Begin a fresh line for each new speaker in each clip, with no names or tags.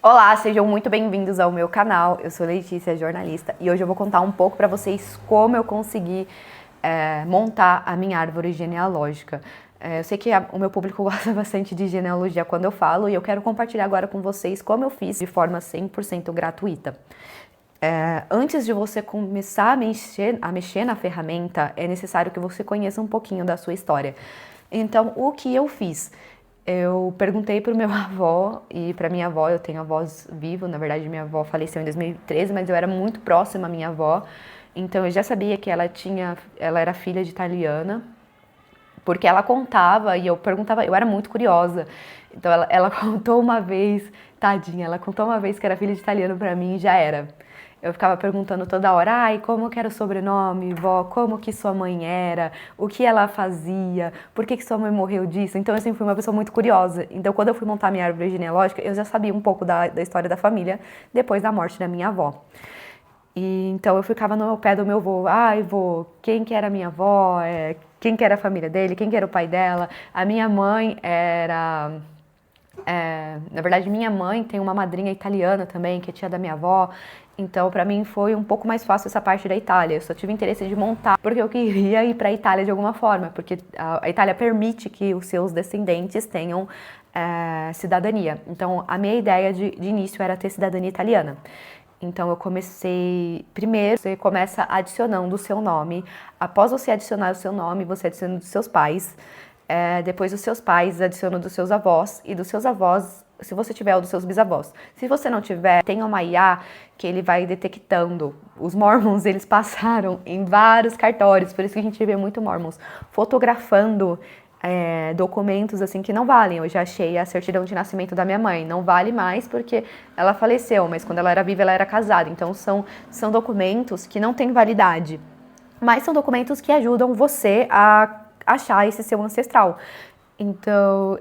Olá, sejam muito bem-vindos ao meu canal. Eu sou Letícia, jornalista, e hoje eu vou contar um pouco para vocês como eu consegui montar a minha árvore genealógica. Eu sei que o meu público gosta bastante de genealogia quando eu falo, e eu quero compartilhar agora com vocês como eu fiz de forma 100% gratuita. Antes de você começar a mexer na ferramenta, é necessário que você conheça um pouquinho da sua história. Então, o que eu fiz? Eu perguntei pro meu avô e pra minha avó, eu tenho avós vivos, na verdade minha avó faleceu em 2013, mas eu era muito próxima à minha avó, então eu já sabia que ela era filha de italiana, porque ela contava e eu perguntava, eu era muito curiosa. Então ela contou uma vez, tadinha, ela contou uma vez que era filha de italiano pra mim e já era. Eu ficava perguntando toda hora, ai, como que era o sobrenome, vó, como que sua mãe era, o que ela fazia, por que sua mãe morreu disso. Então eu sempre fui uma pessoa muito curiosa. Então quando eu fui montar minha árvore genealógica, eu já sabia um pouco da história da família depois da morte da minha avó. E então eu ficava no pé do meu avô, ai vô, quem que era minha avó, quem que era a família dele, quem que era o pai dela. A minha mãe era... na verdade, minha mãe tem uma madrinha italiana também, que é tia da minha avó. Então, pra mim foi um pouco mais fácil essa parte da Itália. Eu só tive interesse de montar porque eu queria ir pra Itália de alguma forma, porque a Itália permite que os seus descendentes tenham cidadania. Então, a minha ideia de início era ter cidadania italiana. Então eu comecei, primeiro você começa adicionando o seu nome, após você adicionar o seu nome, você adiciona dos seus pais, depois dos seus pais adiciona dos seus avós, e dos seus avós, se você tiver, o dos seus bisavós. Se você não tiver, tem uma IA que ele vai detectando. Os Mormons, eles passaram em vários cartórios, por isso que a gente vê muito Mormons fotografando documentos assim que não valem. Eu já achei a certidão de nascimento da minha mãe, não vale mais porque ela faleceu, mas quando ela era viva ela era casada, então são documentos que não têm validade, mas são documentos que ajudam você a achar esse seu ancestral. Então,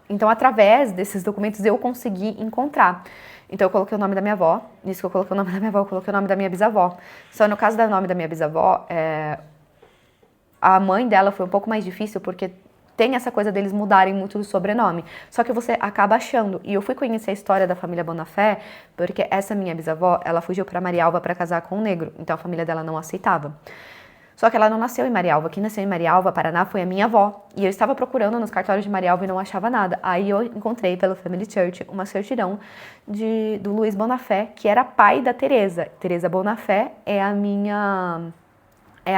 então através desses documentos eu consegui encontrar. Então eu coloquei o nome da minha avó, nisso que eu coloquei o nome da minha avó, eu coloquei o nome da minha bisavó. Só no caso do nome da minha bisavó, a mãe dela foi um pouco mais difícil porque tem essa coisa deles mudarem muito o sobrenome. Só que você acaba achando. E eu fui conhecer a história da família Bonafé porque essa minha bisavó, ela fugiu para Marialva para casar com um negro. Então a família dela não aceitava. Só que ela não nasceu em Marialva. Quem nasceu em Marialva, Paraná, foi a minha avó. E eu estava procurando nos cartórios de Marialva e não achava nada. Aí eu encontrei pelo Family Church uma certidão do Luiz Bonafé, que era pai da Teresa. Teresa Bonafé é a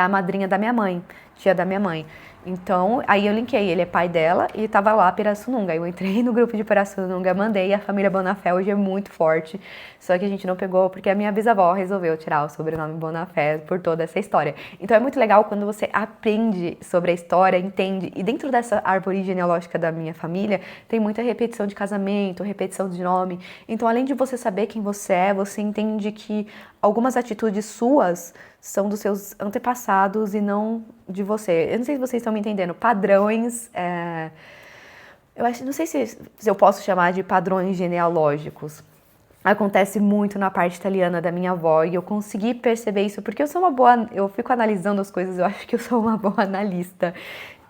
madrinha da minha mãe, tia da minha mãe. Então, aí eu linkei, ele é pai dela e tava lá Pirassununga. Eu entrei no grupo de Pirassununga, mandei, a família Bonafé hoje é muito forte, só que a gente não pegou porque a minha bisavó resolveu tirar o sobrenome Bonafé por toda essa história. Então é muito legal quando você aprende sobre a história, entende, e dentro dessa árvore genealógica da minha família, tem muita repetição de casamento, repetição de nome. Então, além de você saber quem você é, você entende que algumas atitudes suas são dos seus antepassados e não de você. Eu não sei se vocês estão me entendendo. Padrões, não sei se eu posso chamar de padrões genealógicos. Acontece muito na parte italiana da minha avó e eu consegui perceber isso porque eu fico analisando as coisas, eu acho que eu sou uma boa analista.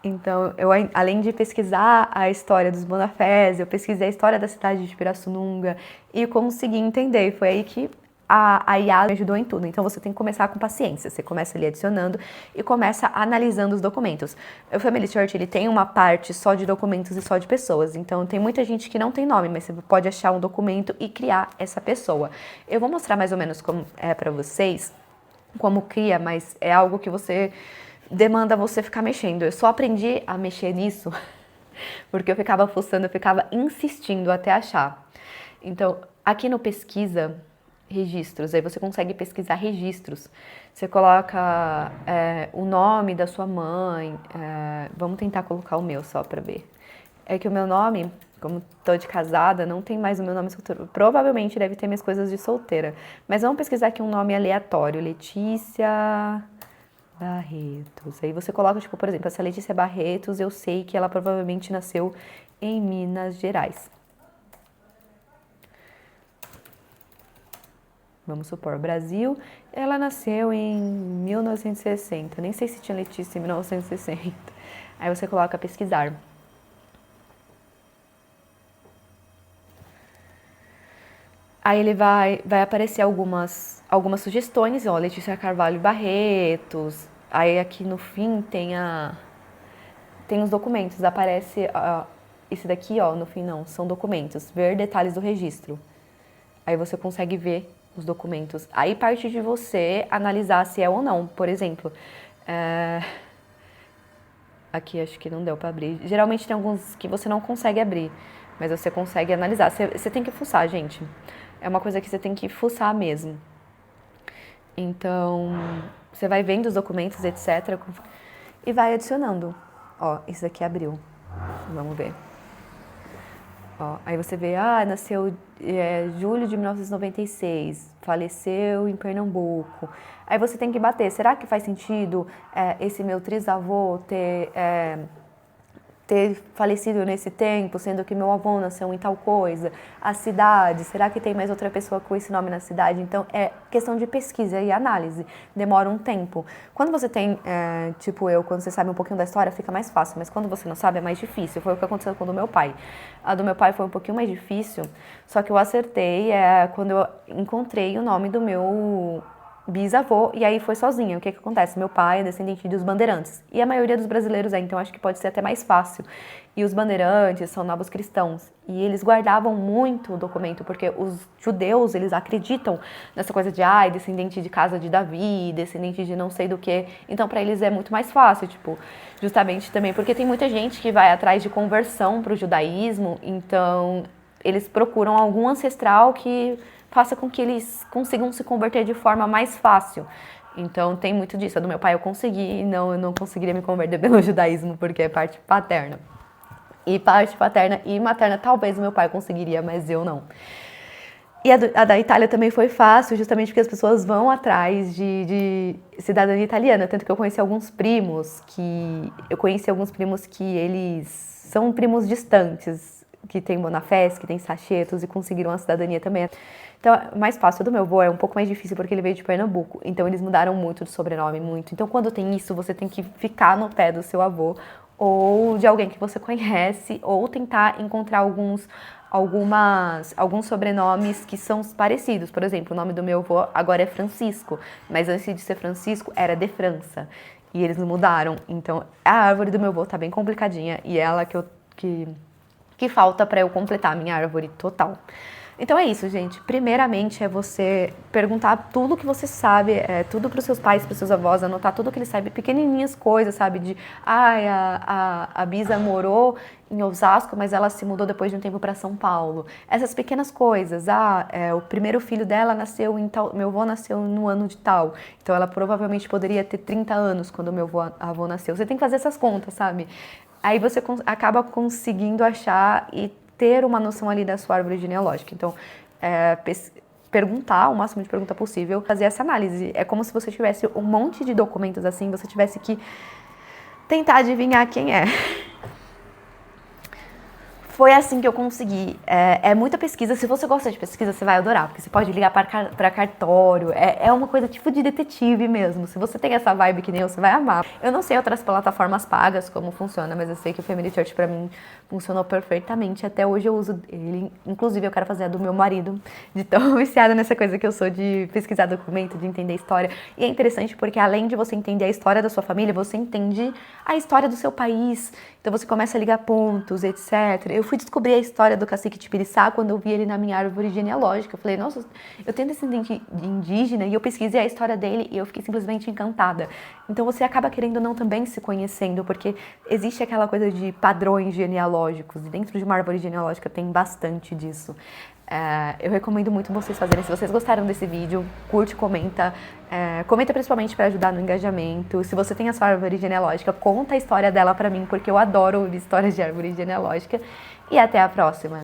Então, além de pesquisar a história dos Bonafés, eu pesquisei a história da cidade de Pirassununga e consegui entender. Foi aí que a IA me ajudou em tudo. Então você tem que começar com paciência. Você começa ali adicionando e começa analisando os documentos. O Family Church, ele tem uma parte só de documentos e só de pessoas. Então tem muita gente que não tem nome, mas você pode achar um documento e criar essa pessoa. Eu vou mostrar mais ou menos como é pra vocês, como cria, mas é algo que demanda você ficar mexendo. Eu só aprendi a mexer nisso porque eu ficava fuçando, eu ficava insistindo até achar. Então, aqui no pesquisa registros, aí você consegue pesquisar registros. Você coloca o nome da sua mãe, vamos tentar colocar o meu só pra ver. É que o meu nome, como tô de casada, não tem mais o meu nome solteiro. Provavelmente deve ter minhas coisas de solteira. Mas vamos pesquisar aqui um nome aleatório. Letícia Barretos. Aí você coloca, tipo, por exemplo, essa Letícia Barretos, eu sei que ela provavelmente nasceu em Minas Gerais. Vamos supor, Brasil, ela nasceu em 1960. Nem sei se tinha Letícia em 1960. Aí você coloca pesquisar. Aí ele vai aparecer algumas sugestões, ó, Letícia Carvalho Barretos. Aí aqui no fim tem os documentos, aparece esse daqui, ó, no fim não, são documentos, ver detalhes do registro. Aí você consegue ver os documentos. Aí parte de você analisar se é ou não. Por exemplo, aqui acho que não deu pra abrir. Geralmente tem alguns que você não consegue abrir, mas você consegue analisar. Você tem que fuçar, gente. É uma coisa que você tem que fuçar mesmo. Então, você vai vendo os documentos, etc. E vai adicionando. Ó, isso daqui abriu. Vamos ver. Ó, aí você vê, nasceu julho de 1996, faleceu em Pernambuco. Aí você tem que bater, será que faz sentido esse meu trisavô ter falecido nesse tempo, sendo que meu avô nasceu em tal coisa? A cidade, será que tem mais outra pessoa com esse nome na cidade? Então, é questão de pesquisa e análise, demora um tempo. Quando você tem, tipo eu, quando você sabe um pouquinho da história, fica mais fácil, mas quando você não sabe, é mais difícil. Foi o que aconteceu com o do meu pai. A do meu pai foi um pouquinho mais difícil, só que eu acertei quando eu encontrei o nome do meu bisavô, e aí foi sozinha. O que acontece? Meu pai é descendente dos bandeirantes, e a maioria dos brasileiros então acho que pode ser até mais fácil. E os bandeirantes são novos cristãos, e eles guardavam muito o documento, porque os judeus, eles acreditam nessa coisa de, descendente de casa de Davi, descendente de não sei do que, então para eles é muito mais fácil, tipo, justamente também porque tem muita gente que vai atrás de conversão para o judaísmo, então eles procuram algum ancestral que faça com que eles consigam se converter de forma mais fácil. Então tem muito disso. A do meu pai eu consegui, eu não conseguiria me converter pelo judaísmo, porque é parte paterna. E parte paterna e materna talvez o meu pai conseguiria, mas eu não. E a da Itália também foi fácil, justamente porque as pessoas vão atrás de cidadania italiana. Tanto que eu conheci alguns primos que eles são primos distantes, que tem Bonafés, que tem Sachetos e conseguiram a cidadania também. Então, é mais fácil. O do meu avô é um pouco mais difícil porque ele veio de Pernambuco. Então, eles mudaram muito de sobrenome, muito. Então, quando tem isso, você tem que ficar no pé do seu avô ou de alguém que você conhece ou tentar encontrar alguns sobrenomes que são parecidos. Por exemplo, o nome do meu avô agora é Francisco, mas antes de ser Francisco era de França. E eles mudaram. Então, a árvore do meu avô tá bem complicadinha e é ela que falta para eu completar a minha árvore total. Então é isso, gente. Primeiramente é você perguntar tudo que você sabe, tudo para os seus pais, para os seus avós, anotar tudo que eles sabem, pequenininhas coisas, sabe? De, a Bisa morou em Osasco, mas ela se mudou depois de um tempo para São Paulo. Essas pequenas coisas. O primeiro filho dela nasceu em tal, meu avô nasceu no ano de tal. Então ela provavelmente poderia ter 30 anos quando meu avô nasceu. Você tem que fazer essas contas, sabe? Aí você acaba conseguindo achar e ter uma noção ali da sua árvore genealógica. Então, perguntar, o máximo de pergunta possível, fazer essa análise. É como se você tivesse um monte de documentos assim, você tivesse que tentar adivinhar quem é. Foi assim que eu consegui. É muita pesquisa. Se você gosta de pesquisa, você vai adorar, porque você pode ligar para cartório. É uma coisa tipo de detetive mesmo. Se você tem essa vibe que nem eu, você vai amar. Eu não sei outras plataformas pagas como funciona, mas eu sei que o Family Search pra mim funcionou perfeitamente. Até hoje eu uso ele. Inclusive, eu quero fazer a do meu marido, de tão viciada nessa coisa que eu sou de pesquisar documento, de entender história. E é interessante porque além de você entender a história da sua família, você entende a história do seu país. Então você começa a ligar pontos, etc. Eu fui descobrir a história do cacique Tibiriçá quando eu vi ele na minha árvore genealógica. Eu falei, nossa, eu tenho descendente indígena, e eu pesquisei a história dele e eu fiquei simplesmente encantada. Então você acaba querendo ou não também se conhecendo, porque existe aquela coisa de padrões genealógicos, e dentro de uma árvore genealógica tem bastante disso. Eu recomendo muito vocês fazerem. Se vocês gostaram desse vídeo, curte, comenta. Comenta principalmente para ajudar no engajamento. Se você tem a sua árvore genealógica, conta a história dela para mim, porque eu adoro ouvir histórias de árvore genealógica. E até a próxima!